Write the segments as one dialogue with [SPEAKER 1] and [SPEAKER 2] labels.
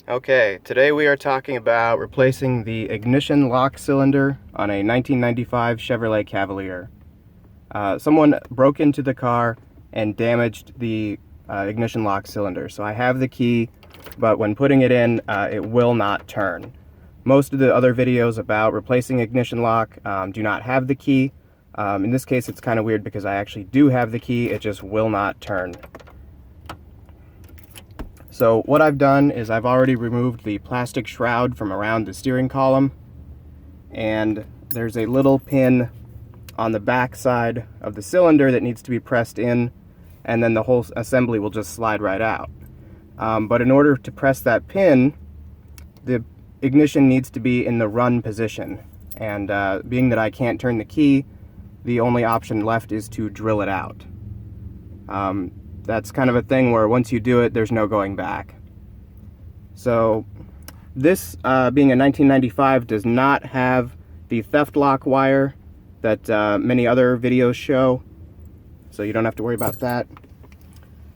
[SPEAKER 1] Okay, today we are talking about replacing the ignition lock cylinder on a 1995 Chevrolet Cavalier. Someone broke into the car and damaged the ignition lock cylinder. So I have the key, but when putting it in, it will not turn. Most of the other videos about replacing ignition lock do not have the key. In this case, it's kind of weird because I actually do have the key, it just will not turn. So what I've done is I've already removed the plastic shroud from around the steering column, and there's a little pin on the back side of the cylinder that needs to be pressed in, and then the whole assembly will just slide right out. But in order to press that pin, the ignition needs to be in the run position, and being that I can't turn the key, the only option left is to drill it out. That's kind of a thing where once you do it, there's no going back. So this, being a 1995, does not have the theft lock wire that many other videos show, so you don't have to worry about that.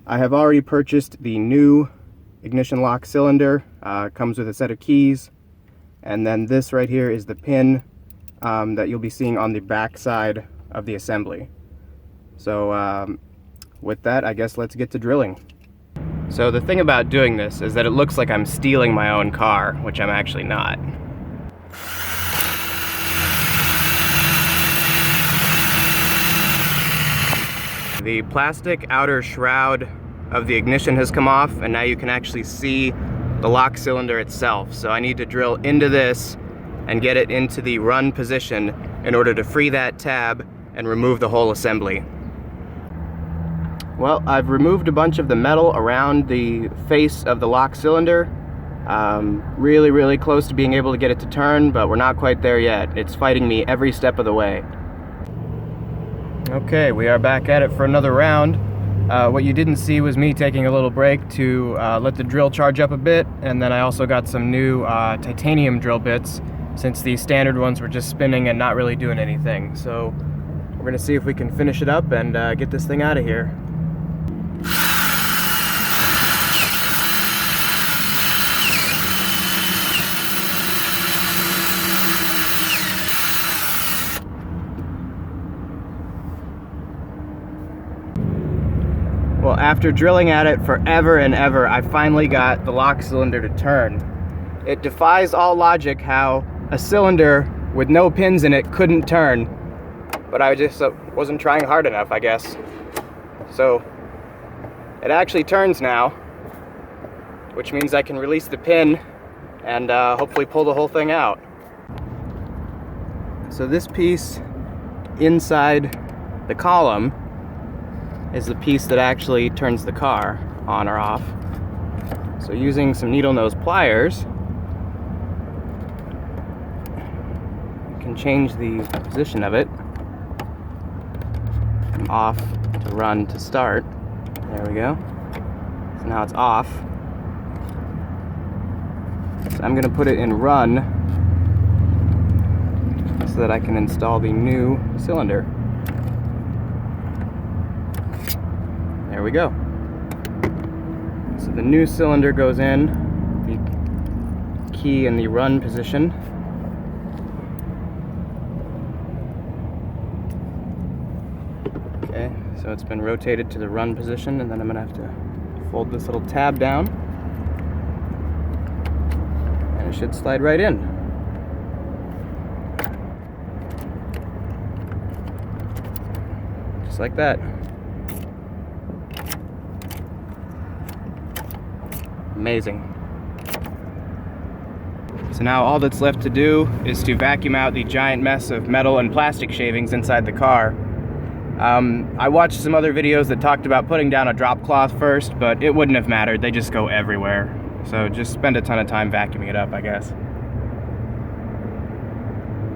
[SPEAKER 1] I have already purchased the new ignition lock cylinder. Comes with a set of keys, and then this right here is the pin that you'll be seeing on the back side of the assembly. So with that, I guess let's get to drilling. So the thing about doing this is that it looks like I'm stealing my own car, which I'm actually not. The plastic outer shroud of the ignition has come off, and now you can actually see the lock cylinder itself. So I need to drill into this and get it into the run position in order to free that tab and remove the whole assembly. Well, I've removed a bunch of the metal around the face of the lock cylinder. Really close to being able to get it to turn, but we're not quite there yet. It's fighting me every step of the way. Okay, we are back at it for another round. What you didn't see was me taking a little break to let the drill charge up a bit, and then I also got some new titanium drill bits, since the standard ones were just spinning and not really doing anything. So we're gonna see if we can finish it up and get this thing out of here. Well, after drilling at it forever and ever, I finally got the lock cylinder to turn. It defies all logic how a cylinder with no pins in it couldn't turn, but I just wasn't trying hard enough, I guess. So it actually turns now, which means I can release the pin and hopefully pull the whole thing out. So this piece inside the column is the piece that actually turns the car on or off. So using some needle nose pliers, you can change the position of it from off to run to start. There we go. So now it's off. So I'm gonna put it in run so that I can install the new cylinder. There we go. So the new cylinder goes in, the key in the run position. Okay, so it's been rotated to the run position, and then I'm gonna have to fold this little tab down, and it should slide right in. Just like that. Amazing. So now all that's left to do is to vacuum out the giant mess of metal and plastic shavings inside the car. I watched some other videos that talked about putting down a drop cloth first, but it wouldn't have mattered. They just go everywhere. So just spend a ton of time vacuuming it up, I guess.